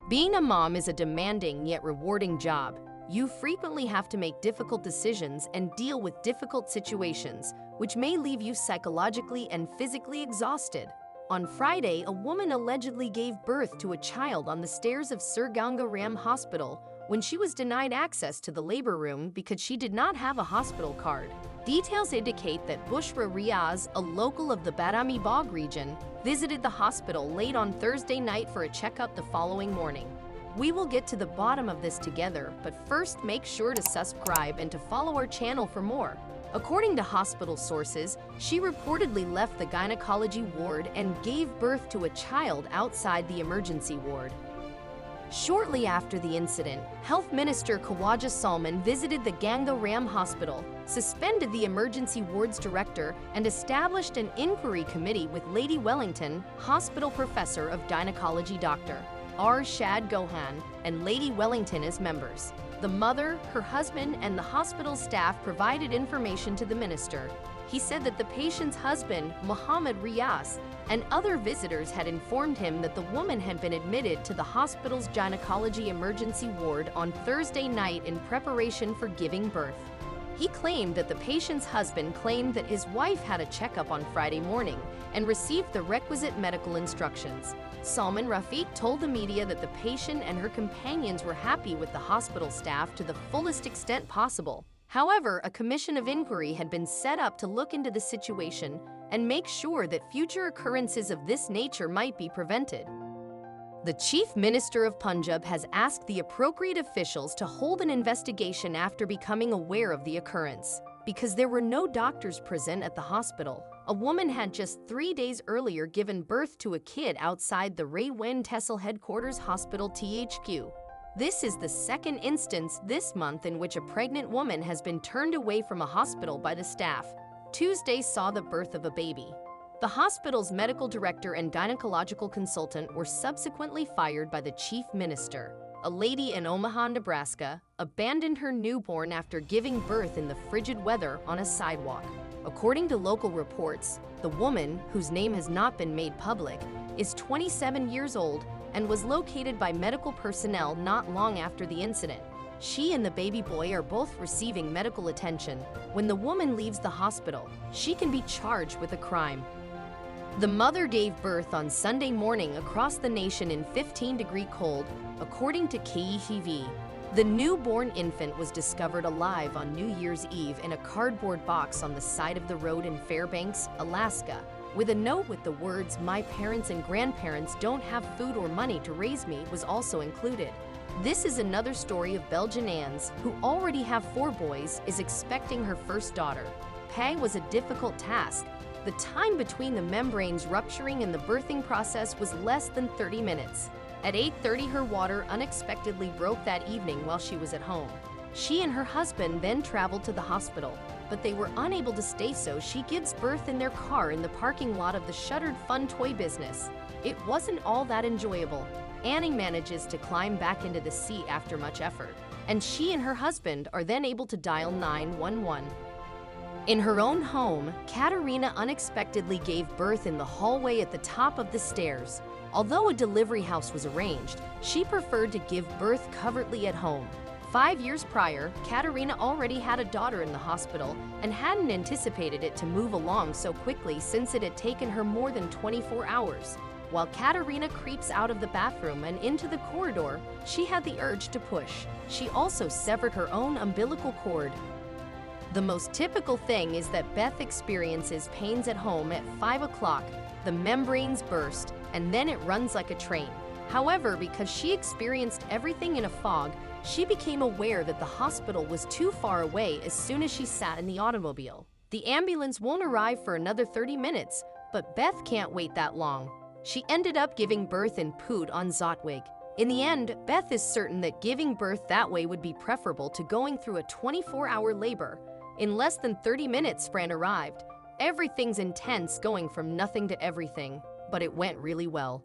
Being a mom is a demanding yet rewarding job. You frequently have to make difficult decisions and deal with difficult situations, which may leave you psychologically and physically exhausted. On Friday, a woman allegedly gave birth to a child on the stairs of Sir Ganga Ram Hospital when she was denied access to the labor room because she did not have a hospital card. Details indicate that Bushra Riaz, a local of the Badami Bagh region, visited the hospital late on Thursday night for a checkup the following morning. We will get to the bottom of this together, but first make sure to subscribe and to follow our channel for more. According to hospital sources, she reportedly left the gynecology ward and gave birth to a child outside the emergency ward. Shortly after the incident, Health Minister Khawaja Salman visited the Ganga Ram Hospital, suspended the emergency ward's director, and established an inquiry committee with Lady Wellington, hospital professor of gynecology Dr. R. Shad Gohan, and Lady Wellington as members. The mother, her husband, and the hospital staff provided information to the minister. He said that the patient's husband, Muhammad Riyas, and other visitors had informed him that the woman had been admitted to the hospital's gynecology emergency ward on Thursday night in preparation for giving birth. He claimed that the patient's husband claimed that his wife had a checkup on Friday morning and received the requisite medical instructions. Salman Rafiq told the media that the patient and her companions were happy with the hospital staff to the fullest extent possible. However, a commission of inquiry had been set up to look into the situation and make sure that future occurrences of this nature might be prevented. The Chief Minister of Punjab has asked the appropriate officials to hold an investigation after becoming aware of the occurrence. Because there were no doctors present at the hospital, a woman had just 3 days earlier given birth to a kid outside the Raywen Tehsil Headquarters Hospital THQ. This is the second instance this month in which a pregnant woman has been turned away from a hospital by the staff. Tuesday saw the birth of a baby. The hospital's medical director and gynecological consultant were subsequently fired by the chief minister. A lady in Omaha, Nebraska, abandoned her newborn after giving birth in the frigid weather on a sidewalk. According to local reports, the woman, whose name has not been made public, is 27 years old and was located by medical personnel not long after the incident. She and the baby boy are both receiving medical attention. When the woman leaves the hospital, she can be charged with a crime. The mother gave birth on Sunday morning across the nation in 15-degree cold, according to KETV. The newborn infant was discovered alive on New Year's Eve in a cardboard box on the side of the road in Fairbanks, Alaska, with a note with the words, "My parents and grandparents don't have food or money to raise me," was also included. This is another story of Belgian Anne's, who already have 4 boys, is expecting her first daughter. Pay was a difficult task. The time between the membranes rupturing and the birthing process was less than 30 minutes. At 8:30, her water unexpectedly broke that evening while she was at home. She and her husband then traveled to the hospital, but they were unable to stay, so she gives birth in their car in the parking lot of the shuttered fun toy business. It wasn't all that enjoyable. Annie manages to climb back into the seat after much effort, and she and her husband are then able to dial 911. In her own home, Katerina unexpectedly gave birth in the hallway at the top of the stairs. Although a delivery house was arranged, she preferred to give birth covertly at home. 5 years prior, Katerina already had a daughter in the hospital and hadn't anticipated it to move along so quickly since it had taken her more than 24 hours. While Katerina creeps out of the bathroom and into the corridor, she had the urge to push. She also severed her own umbilical cord. The most typical thing is that Beth experiences pains at home at 5 o'clock. The membranes burst, and then it runs like a train. However, because she experienced everything in a fog, she became aware that the hospital was too far away as soon as she sat in the automobile. The ambulance won't arrive for another 30 minutes, but Beth can't wait that long. She ended up giving birth in Poot on Zotwig. In the end, Beth is certain that giving birth that way would be preferable to going through a 24-hour labor. In less than 30 minutes, Fran arrived. Everything's intense, going from nothing to everything, but it went really well.